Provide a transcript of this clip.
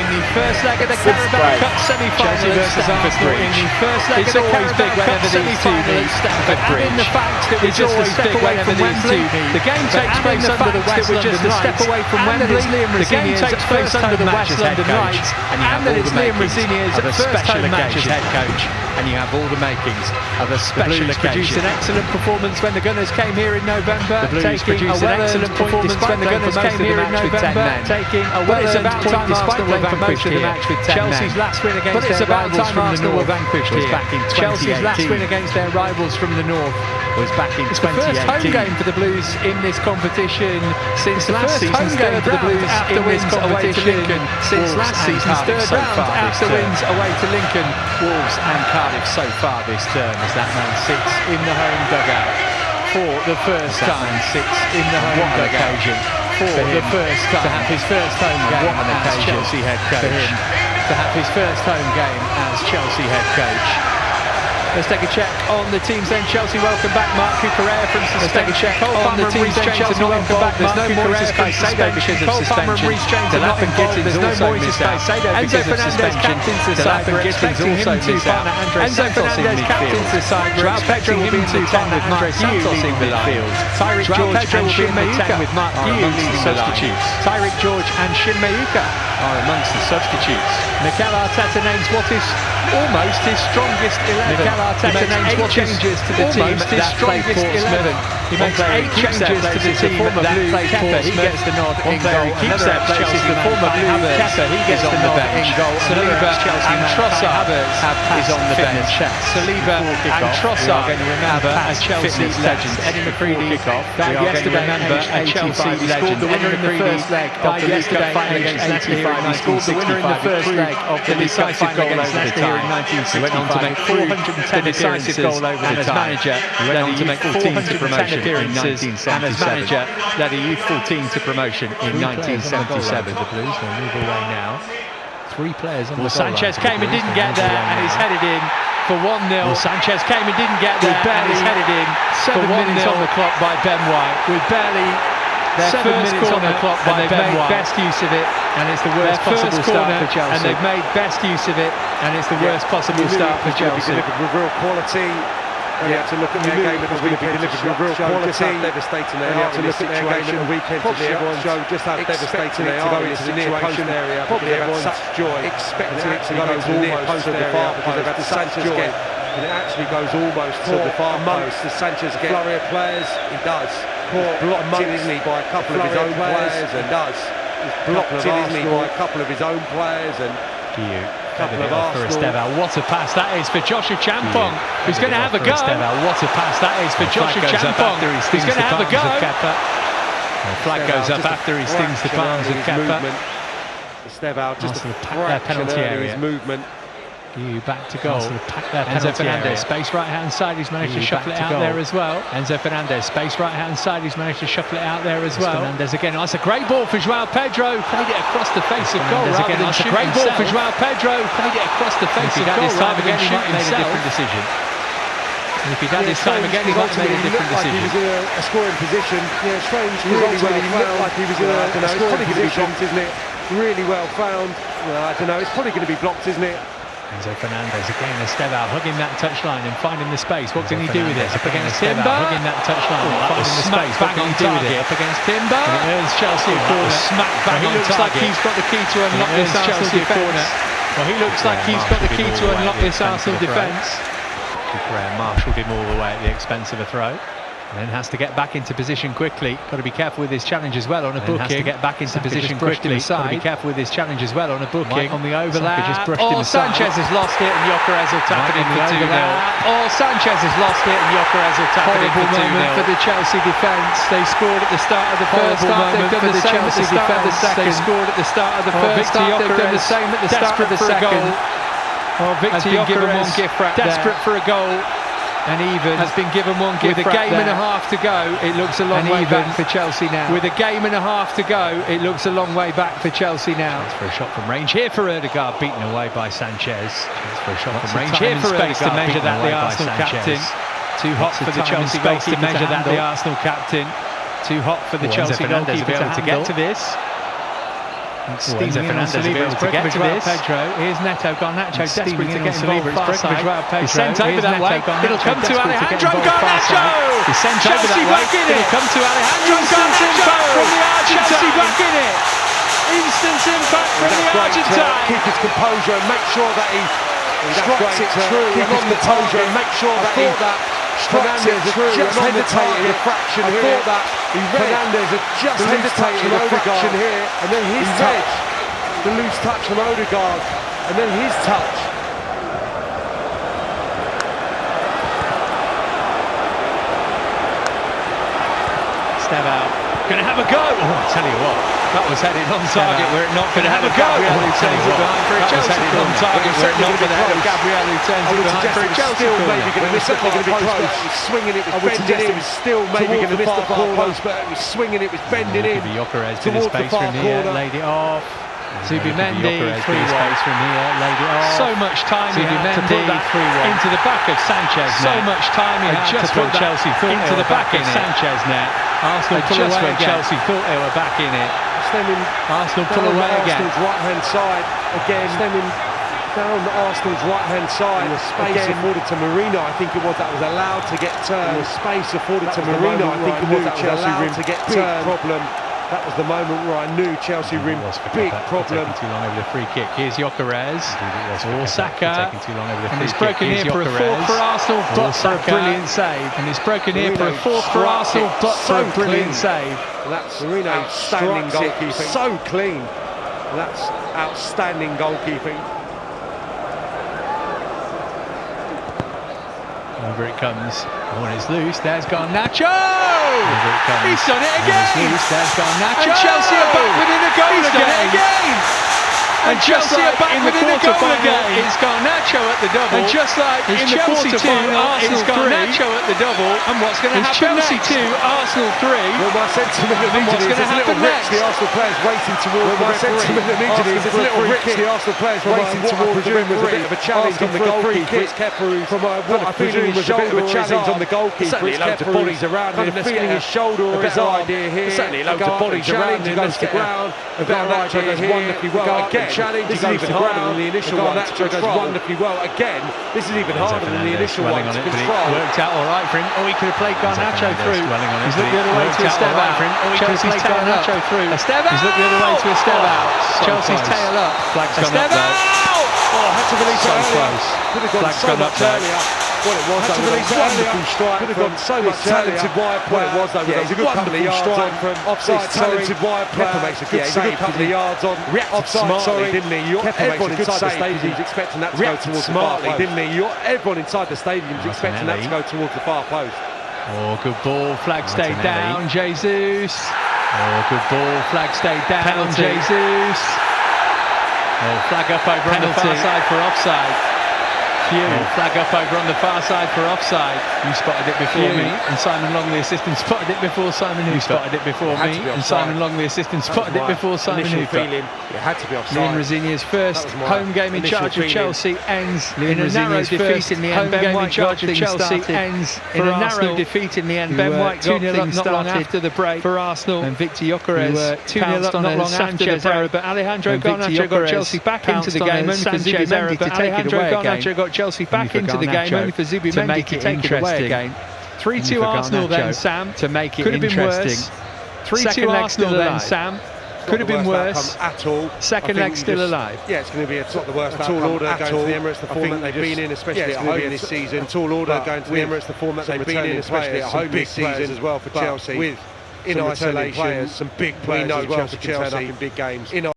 the first leg of the Carabao Cup semi-final versus Arsenal in the first leg of the Carabao Cup semi-final at Stamford Bridge. And in the fact that we're just a step away from Wembley, the game takes place under the West London Lights, the game takes place under the West London Lights, and that it's Liam Rosini's first home match as head coach, and you have all the makings of a special occasion. Produced an excellent performance when the Gunners came here in November. The Blues produced an excellent performance when the Gunners came here in November, taking a well-earned point despite the vanquished of the match with 10 Chelsea's last win against their rivals from the north was back in 2018. Chelsea's last win against their rivals from the north was back in 2018. It's the first home game for the Blues in this competition since last season's third for the Blues in this competition since last season's third round after wins away to Lincoln, Wolves and Cardiff so far this term, as that man sits in the home dugout for the first time. Sits in the home dugout for the first time to have his first home game as Chelsea head coach. For him to have his first home game as Chelsea head coach. Let's take a check on the teams then. Chelsea welcome back Marc Cucurella from suspension. Let's take a check on the teams then. Chelsea welcome back Marc Cucurella from suspension. Cole Palmer and Reece James are not involved. There's no Moises Caicedo because of suspension. Captains the side. We're expecting him to partner Andre Santos in midfield. We're expecting him to partner Andre Santos in midfield. Tyrick George and Shin Mayuka with Mark Hughes substitutes. Tyrick George and Shin Mayuka are amongst the substitutes. Mikel Arteta names what is almost his strongest 11. Mikel Arteta names 8 changes to the team his strongest 11. He makes 8 changes to the team that played Kepa. He gets the nod in goal. He keeps that Chelsea the former Blue Kepa. He gets the nod in goal. Saliba and Trossard is on the bench. Saliba and Trossard as Chelsea legends. Eddie McCready died yesterday. Remember a Chelsea legend. Eddie McCready died yesterday against Leicester here in 1965. He scored the winner in the first leg of the decisive goal over the time. He went on to make 410 appearances and as manager led a youthful team to promotion in 1977. And as manager led a youthful team to promotion in 1977. The Blues will move away now. 3 players on the Sanchez came and didn't get there and he's headed in for 1-0. Sanchez came and didn't get there and he's headed in 7 minutes on the clock by Ben White. With barely 7 minutes on the clock by Ben White. Best use of it, and it's the worst possible start for Chelsea. And they've made best use of it, and it's the worst possible start for Chelsea. With real quality. You have to look at their game at the weekend to show real quality. Just how devastating they are. You have to look at their game at the weekend to show just how devastating they are into the near post area. Probably everyone's such joy expecting it to go into the near post area because they've had such joy. And it actually goes almost to the far post. The Sanchez get flurry of players. He does. Blocked in, isn't he, by a couple of his own players. He does. Blocked in, isn't he, by a couple of his own players and. Couple of Arsenal. What a pass that is for Joshua Champong, who's going to have a go. What a pass that is for Joshua Champong, who's going to have a go. The flag goes up after he stings the palms of Kepa. Estevao just a penalty area movement. Back to goal. Enzo Fernandez, space right hand side, he's managed to shuffle it out there as well. Enzo Fernandez, space right hand side, he's managed to shuffle it out there as well. Fernandez again, that's a great ball for João Pedro, played it across the face of goal rather than shoot himself. Great ball for João Pedro, played it across the face of goal rather than shoot himself. Different decision. If he'd had his time again, he might have made a different decision. He was in a scoring position. Yeah, strange. Really well found. Like he was in a scoring position, isn't it? Really well found. Well, I don't know. It's probably going to be blocked, isn't it? Enzo Fernandez again, Estevao hugging that touchline and finding the space. What can he do with it? Up against Timber, hugging that touchline and finding the space. What can he do with it? Up against Timber, and it earns Chelsea a corner. Smack bang on target. He looks like he's got the key to unlock this Arsenal defence. Well, he looks like he's got the key to unlock this Arsenal defence. Cucurella marshalled him all the way at the expense of a throw. And then has to get back into position quickly. Got to be careful with his challenge as well on a booking. Has to get back into position quickly. Got to be careful with his challenge as well on a booking. On the overlap. Sanchez has lost it and Gyökeres will tap it in for 2-0. Sanchez has lost it and Gyökeres will tap it in for 2-0. For the Chelsea defence. They scored at the start of the first half. They've done the same at the start of the second. They scored at the start of the first half. They've done the same at the start of the second. Victor Gyökeres desperate for a goal. And even has been given one gift with a game and a half to go. It looks a long way back for Chelsea now. With a game and a half to go, it looks a long way back for Chelsea now. It's for a shot from range here for Ødegaard, beaten away by Sanchez. It's for a shot from range here for Ødegaard to measure that the Arsenal captain. Too hot for the Chelsea goalkeeper to measure that the Arsenal captain. Too hot for the Chelsea goalkeeper to be able to get to this. Steaming in on Saliba, it's broken to this. Pedro, here's Neto, Garnacho desperate to get involved far side. He's sent over that way, it'll come to Alejandro Garnacho! He's sent over that way, it'll come to Alejandro Garnacho from the Argentine! Chelsea back in it! Instant impact from the Argentine! Keep his composure and make sure that he strikes it through. Keep his composure and make sure that he strikes it through. Just hesitated a fraction here. Fernandes had just hesitated a fraction here, and then his touch, the loose touch from Odegaard, and then his touch. Step out, going to have a go. Oh, I tell you what, that was headed on target where it not going to have a go. Gabriel who turns it behind for a Chelsea corner. On target where it not going to have Gabriel who turns it behind for a Chelsea corner. Maybe going to miss the far post. It was swinging, it was bending in. It was still maybe going to miss the far post, but it was swinging, it was bending in. Gyökeres to the space from here, laid it off. Zubimendi, space from here, laid it off. So much time he had to put that into the back of Sanchez. So much time he had to put Chelsea into the back of Sanchez net. Arsenal just when Chelsea thought they were back in it. Arsenal pull away again. Arsenal's right-hand side again. Stemming down Arsenal's right-hand side. And the space afforded to Marino, I think it was, that was allowed to get turned. And the space afforded to Marino, I think it was, that was allowed to get turned. Problem. That was the moment where I knew Chelsea were in big problem. Taking too long over the free kick. Here's Gyökeres. Or Saka. Taking too long over the free kick. And it's broken here for a fourth for Arsenal, but for a brilliant save. And it's broken here for a fourth for Arsenal, but for a brilliant save. That's Marino, outstanding goalkeeping. So clean. That's outstanding goalkeeping. Over it comes. One is loose. There's Garnacho! Over it comes. He's done it again! Loose. There's Garnacho! And Chelsea are back within a goal again! And Chelsea are back within a goal again! It's Garnacho at the double. And just like in the quarter-final, it's Garnacho at the double. And what's going to happen next? Chelsea 2, Arsenal 3. Well, my sentiment of injuries is a little rich. The Arsenal players racing towards the referee. My sentiment of injuries is a little rich. The Arsenal players racing towards the referee. Was a bit of a challenge on the goalkeeper. It's Kepa, from what I feeling was a bit of a challenge on the goalkeeper. Certainly loads of bodies around him. Feeling his shoulder or his arm. Certainly loads of bodies around him. Goes to ground. Garnacho does wonderfully well again. Challenge. This is even harder than the initial one. Garnacho does wonderfully well again. This is even harder than the initial one to control. Worked out all right for him. Oh, he could have played Garnacho through. He's looked the other way to a step out. Chelsea's tail up. He's looked the other way to a step out. Chelsea's tail up. Flag's gone up though. Oh, had to release so earlier. close. Could have gone so much earlier. What it was, had to release a wonderful strike. Could have gone so much talented wide player. What it was, though, was a good couple of yards on from offside. Talented wide player. Kepa makes a good save. A couple of yards on. Reacted smartly, didn't he? Everyone inside the stadium was expecting that to go towards the far post. Didn't he? Everyone inside the stadium was expecting that to go towards the far post. Oh, good ball. Flag stayed down. Jesus. Oh, good ball. Flag stayed down. Jesus. Oh, flag up over on the far side for offside. Flag up over on the far side for offside. You spotted it before me, and Simon Long, the assistant, spotted it before Simon Hooper. You spotted it before me, and Simon Long, the assistant, spotted it before Simon Hooper. It had to be offside. Leon Rosinia's first home game in charge of Chelsea ends in a narrow defeat in the end. Ben White in charge of Chelsea ends in a narrow defeat in the end. Ben White 2-0 up not long after the break for Arsenal, and Victor Gyökeres 2-0 up not long after the break. But Alejandro Garnacho got Chelsea back into the game, only for Zubimendi to take it away again. Got Chelsea back into the game, only for Zubimendi to take it away again. 3-2 Arsenal then, Sam. To make it could have been worse. 3-2 Arsenal then, Sam. Could have been worse at all. Second leg still alive. Yeah, it's going to be a not the worst tall order going to the Emirates. The form that they've been in, especially at home this season. Tall order going to the Emirates. The form that they've been in, especially at home this season as well for Chelsea. With in isolation, some big players as well for Chelsea in big games.